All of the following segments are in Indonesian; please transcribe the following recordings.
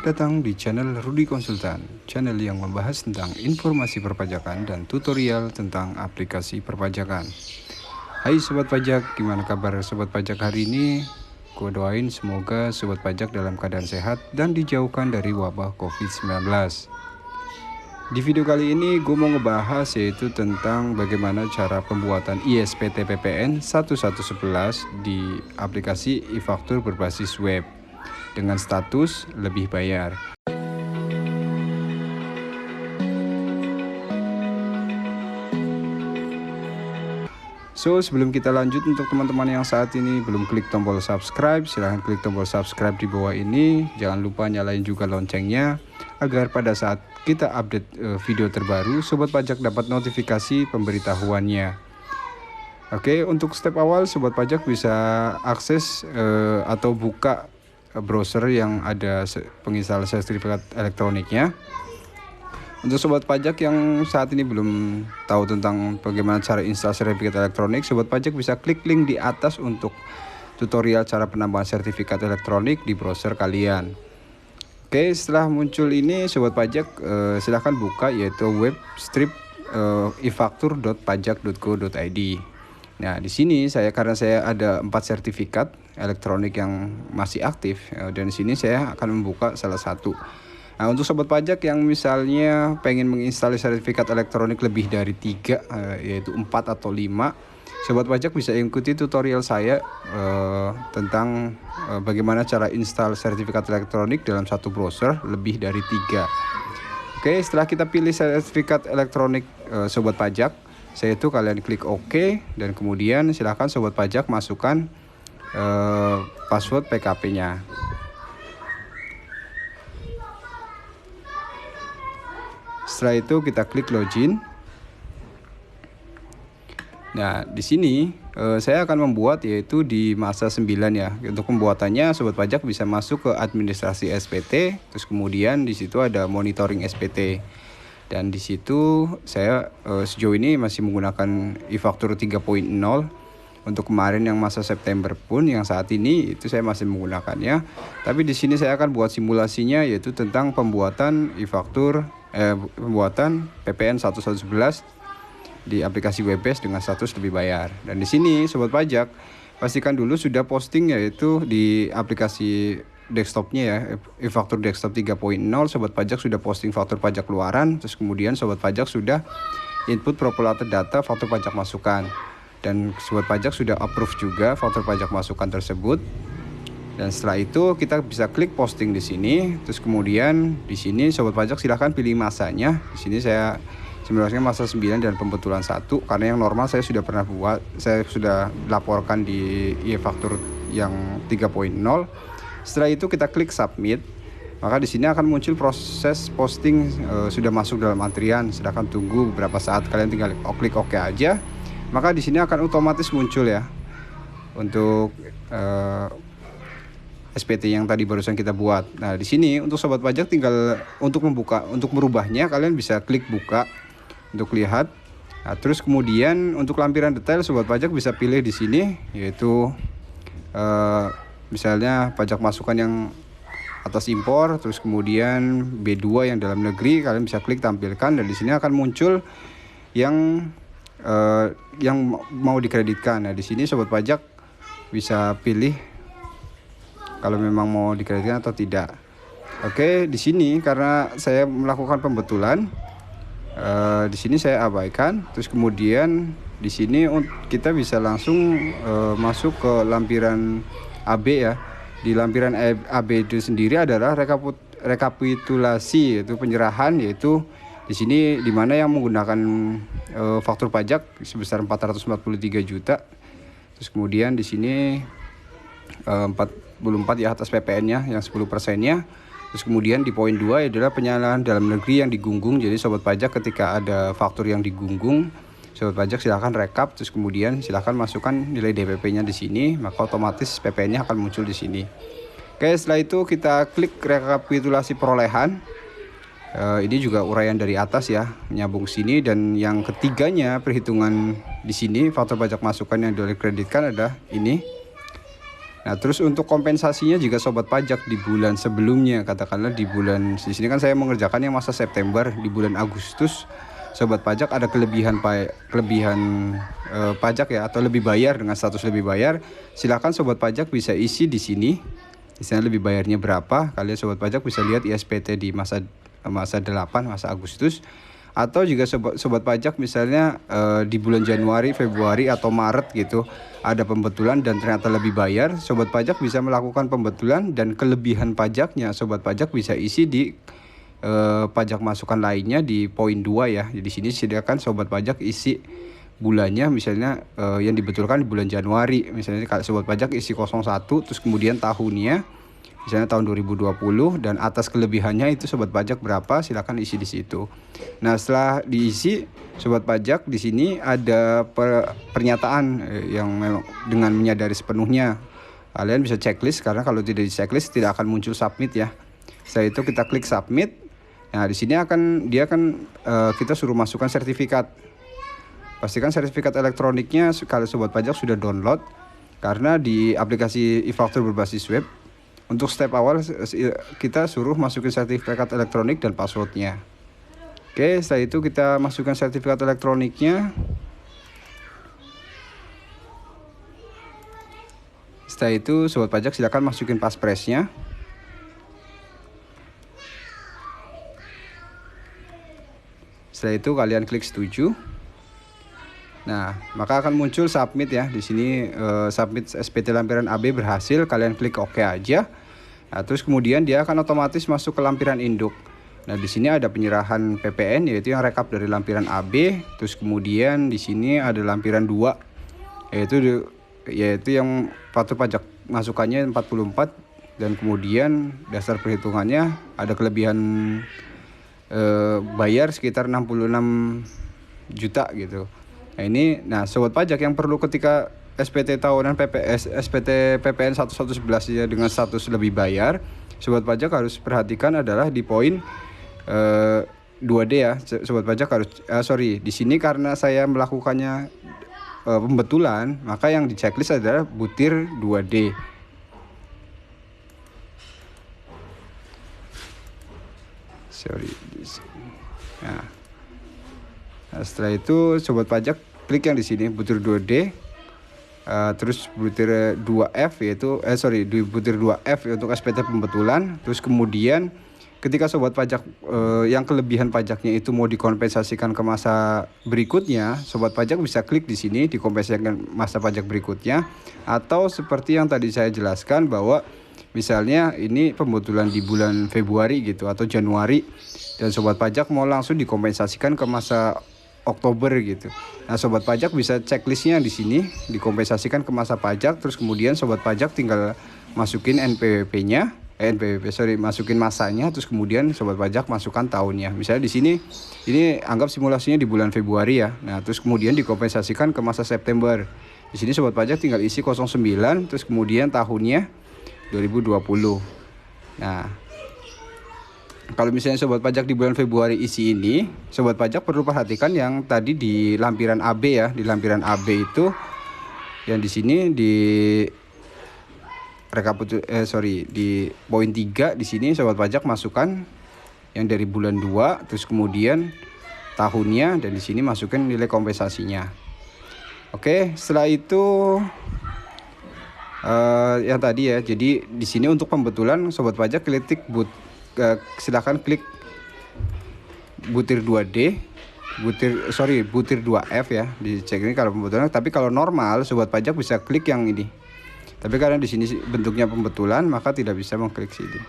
Selamat datang di channel Rudy Konsultan, channel yang membahas tentang informasi perpajakan dan tutorial tentang aplikasi perpajakan. Hai Sobat Pajak, gimana kabar Sobat Pajak hari ini? Gue doain semoga Sobat Pajak dalam keadaan sehat dan dijauhkan dari wabah COVID-19. Di video kali ini gue mau ngebahas yaitu tentang bagaimana cara pembuatan ISPT PPN 1111 di aplikasi e-faktur berbasis web dengan status lebih bayar. So, sebelum kita lanjut, untuk teman-teman yang saat ini belum klik tombol subscribe, silahkan klik tombol subscribe di bawah ini. Jangan lupa nyalain juga loncengnya agar pada saat kita update video terbaru, Sobat Pajak dapat notifikasi pemberitahuannya. Oke, untuk step awal Sobat Pajak bisa akses atau buka browser yang ada penginstal sertifikat elektroniknya. Untuk Sobat Pajak yang saat ini belum tahu tentang bagaimana cara install sertifikat elektronik, Sobat Pajak bisa klik link di atas untuk tutorial cara penambahan sertifikat elektronik di browser kalian. Oke, setelah muncul ini Sobat Pajak silahkan buka yaitu web strip efaktur.pajak.go.id. Nah, di sini karena saya ada 4 sertifikat elektronik yang masih aktif, dan di sini saya akan membuka salah satu. Nah, untuk Sobat Pajak yang misalnya pengen menginstal sertifikat elektronik lebih dari 3, yaitu 4 atau 5, Sobat Pajak bisa ikuti tutorial saya tentang bagaimana cara install sertifikat elektronik dalam satu browser lebih dari 3. Oke, setelah kita pilih sertifikat elektronik Sobat Pajak, yaitu kalian klik OK, dan kemudian silahkan Sobat Pajak masukkan password PKP-nya. Setelah itu kita klik login. Nah, di sini saya akan membuat yaitu di masa 9 ya. Untuk pembuatannya Sobat Pajak bisa masuk ke administrasi SPT, terus kemudian di situ ada monitoring SPT. Dan di situ saya sejauh ini masih menggunakan e-faktur 3.0. Untuk kemarin yang masa September pun yang saat ini itu saya masih menggunakannya. Tapi di sini saya akan buat simulasinya yaitu tentang pembuatan e-faktur pembuatan PPN 1111 di aplikasi web-based dengan status lebih bayar. Dan di sini Sobat Pajak pastikan dulu sudah posting yaitu di aplikasi desktopnya ya, e-faktur desktop 3.0. Sobat Pajak sudah posting faktur pajak keluaran, terus kemudian Sobat Pajak sudah input populated data faktur pajak masukan, dan Sobat Pajak sudah approve juga faktur pajak masukan tersebut. Dan setelah itu kita bisa klik posting di sini, terus kemudian di sini Sobat Pajak silahkan pilih masanya. Di sini saya simulasinya masa 9 dan pembetulan 1, karena yang normal saya sudah pernah buat, saya sudah laporkan di e-faktur yang 3.0. Setelah itu kita klik submit, maka di sini akan muncul proses posting sudah masuk dalam antrian. Sedangkan tunggu beberapa saat, kalian tinggal klik OK aja, maka di sini akan otomatis muncul ya untuk SPT yang tadi barusan kita buat. Nah, di sini untuk Sobat Pajak tinggal untuk merubahnya kalian bisa klik buka untuk lihat. Nah, terus kemudian untuk lampiran detail Sobat Pajak bisa pilih di sini yaitu misalnya pajak masukan yang atas impor, terus kemudian B2 yang dalam negeri, kalian bisa klik tampilkan, dan di sini akan muncul yang mau dikreditkan. Nah, di sini Sobat Pajak bisa pilih kalau memang mau dikreditkan atau tidak. Oke, di sini karena saya melakukan pembetulan, di sini saya abaikan. Terus kemudian di sini kita bisa langsung masuk ke lampiran AB ya. Di lampiran AB itu sendiri adalah rekapitulasi, yaitu penyerahan, yaitu di sini dimana yang menggunakan faktur pajak sebesar 443 juta. Terus kemudian di sini 44 ya atas PPN-nya yang 10%-nya. Terus kemudian di poin 2 adalah penyalahan dalam negeri yang digunggung. Jadi Sobat Pajak ketika ada faktur yang digunggung, Sobat Pajak silahkan rekap, terus kemudian silahkan masukkan nilai DPP-nya di sini, maka otomatis PPN-nya akan muncul di sini. Oke, setelah itu kita klik rekapitulasi perolehan. Ini juga uraian dari atas ya, menyambung sini. Dan yang ketiganya perhitungan di sini faktur pajak masukan yang dikreditkan adalah ini. Nah, terus untuk kompensasinya jika sobat pajak di bulan sebelumnya, katakanlah di bulan di sini kan saya mengerjakan yang masa September, di bulan Agustus sobat pajak ada kelebihan pajak ya, atau lebih bayar dengan status lebih bayar, silakan sobat pajak bisa isi di sini. Di sana lebih bayarnya berapa, kalian sobat pajak bisa lihat ISPT di masa 8 masa Agustus. Atau juga sobat pajak misalnya di bulan Januari, Februari atau Maret gitu ada pembetulan dan ternyata lebih bayar, sobat pajak bisa melakukan pembetulan dan kelebihan pajaknya sobat pajak bisa isi di pajak masukan lainnya di poin 2 ya. Jadi sini sediakan sobat pajak isi bulannya misalnya yang dibetulkan di bulan Januari, misalnya kalau sobat pajak isi 01 terus kemudian tahunnya misalnya tahun 2020 dan atas kelebihannya itu sobat pajak berapa, silakan isi di situ. Nah, setelah diisi sobat pajak di sini ada pernyataan yang memang dengan menyadari sepenuhnya. Kalian bisa checklist karena kalau tidak di checklist tidak akan muncul submit ya. Setelah itu kita klik submit. Nah, di sini kita suruh masukkan sertifikat. Pastikan sertifikat elektroniknya kalau sobat pajak sudah download karena di aplikasi e-faktur berbasis web. Untuk step awal kita suruh masukin sertifikat elektronik dan passwordnya. Oke, setelah itu kita masukkan sertifikat elektroniknya. Setelah itu sobat pajak silakan masukin paspresnya. Setelah itu kalian klik setuju. Nah, maka akan muncul submit ya. Di sini submit SPT lampiran AB berhasil, kalian klik OK aja. Nah, terus kemudian dia akan otomatis masuk ke lampiran induk. Nah, di sini ada penyerahan PPN yaitu yang rekap dari lampiran AB, terus kemudian di sini ada lampiran 2 yaitu yang patuh pajak masukannya 44 dan kemudian dasar perhitungannya ada kelebihan bayar sekitar 66 juta gitu. Nah, sobat pajak yang perlu ketika SPT tahunan SPT PPN 1111 ya dengan status lebih bayar, sobat pajak harus perhatikan adalah di poin 2D ya. Sobat pajak harus di sini karena saya melakukannya pembetulan, maka yang di checklist adalah butir 2D. Nah, setelah itu sobat pajak klik yang di sini butir 2D, terus butir 2F butir 2F untuk SPT pembetulan. Terus kemudian ketika sobat pajak yang kelebihan pajaknya itu mau dikompensasikan ke masa berikutnya, sobat pajak bisa klik di sini dikompensasikan masa pajak berikutnya, atau seperti yang tadi saya jelaskan bahwa misalnya ini pembetulan di bulan Februari gitu atau Januari dan sobat pajak mau langsung dikompensasikan ke masa Oktober gitu. Nah, sobat pajak bisa checklistnya di sini dikompensasikan ke masa pajak, terus kemudian sobat pajak tinggal masukin NPWP-nya, masukin masanya, terus kemudian sobat pajak masukkan tahunnya. Misalnya di sini ini anggap simulasinya di bulan Februari ya. Nah, terus kemudian dikompensasikan ke masa September. Di sini sobat pajak tinggal isi 09 terus kemudian tahunnya 2020. Nah, kalau misalnya sobat pajak di bulan Februari isi ini, sobat pajak perlu perhatikan yang tadi di lampiran AB ya. Di lampiran AB itu yang di sini di di poin 3 di sini sobat pajak masukkan yang dari bulan 2 terus kemudian tahunnya dan di sini masukkan nilai kompensasinya. Oke, setelah itu yang tadi ya. Jadi di sini untuk pembetulan sobat pajak silakan klik butir 2D, butir 2F ya. Dicek ini kalau pembetulan, tapi kalau normal sobat pajak bisa klik yang ini. Tapi karena di sini bentuknya pembetulan, maka tidak bisa mengklik sini.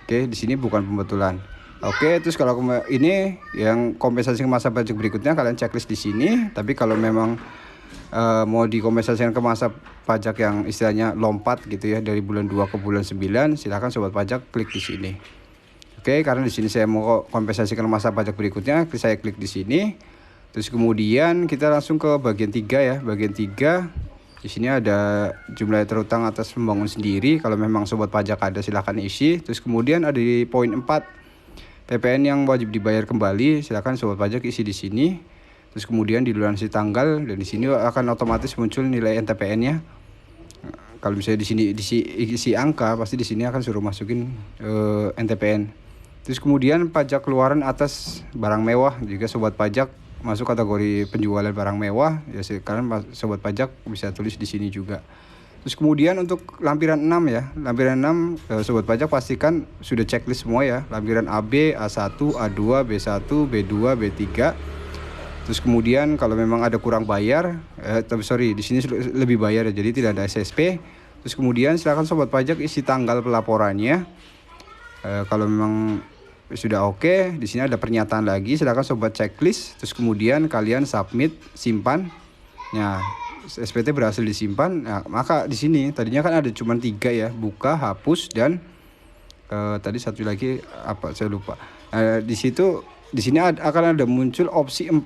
Oke, di sini bukan pembetulan. Oke, terus kalau ini yang kompensasi ke masa pajak berikutnya kalian checklist di sini. Tapi kalau memang mau dikompensasikan ke masa pajak yang istilahnya lompat gitu ya dari bulan 2 ke bulan 9, silahkan sobat pajak klik di sini. Oke, karena di sini saya mau kompensasikan masa pajak berikutnya, saya klik di sini. Terus kemudian kita langsung ke bagian 3 ya. Bagian 3 di sini ada jumlah terutang atas pembangun sendiri. Kalau memang sobat pajak ada silahkan isi. Terus kemudian ada di poin 4 PPN yang wajib dibayar kembali, silahkan sobat pajak isi di sini. Terus kemudian di diluansi tanggal dan di sini akan otomatis muncul nilai NTPN-nya. kalau misalnya di sini isi angka, pasti di sini akan suruh masukin NTPN. Terus kemudian pajak keluaran atas barang mewah, juga sobat pajak masuk kategori penjualan barang mewah ya, sekarang sobat pajak bisa tulis di sini juga. Terus kemudian untuk lampiran 6 ya, lampiran 6 sobat pajak pastikan sudah checklist semua ya, lampiran AB, A1, A2, B1, B2, B3. Terus kemudian kalau memang ada kurang bayar, di sini lebih bayar ya, jadi tidak ada SSP. Terus kemudian silakan sobat pajak isi tanggal pelaporannya. Kalau memang sudah oke, di sini ada pernyataan lagi, silakan sobat checklist. Terus kemudian kalian submit, simpan. Nah, SPT berhasil disimpan. Nah, maka di sini tadinya kan ada cuma 3 ya, buka, hapus, dan tadi satu lagi apa saya lupa. Di sini akan ada muncul opsi 4,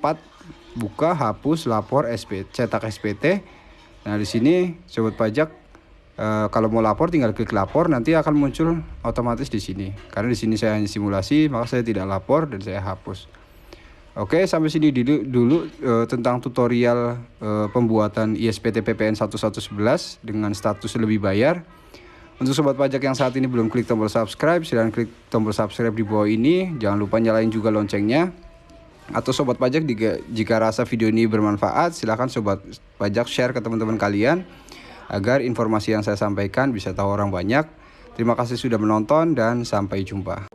buka, hapus, lapor, cetak SPT. Nah, di sini sobat pajak kalau mau lapor tinggal klik lapor, nanti akan muncul otomatis di sini. Karena di sini saya hanya simulasi, maka saya tidak lapor dan saya hapus. Oke, sampai sini dulu tentang tutorial pembuatan ISPT PPN 1111 dengan status lebih bayar. Untuk sobat pajak yang saat ini belum klik tombol subscribe, silahkan klik tombol subscribe di bawah ini. Jangan lupa nyalain juga loncengnya. Atau sobat pajak jika rasa video ini bermanfaat, silahkan sobat pajak share ke teman-teman kalian agar informasi yang saya sampaikan bisa tahu orang banyak. Terima kasih sudah menonton dan sampai jumpa.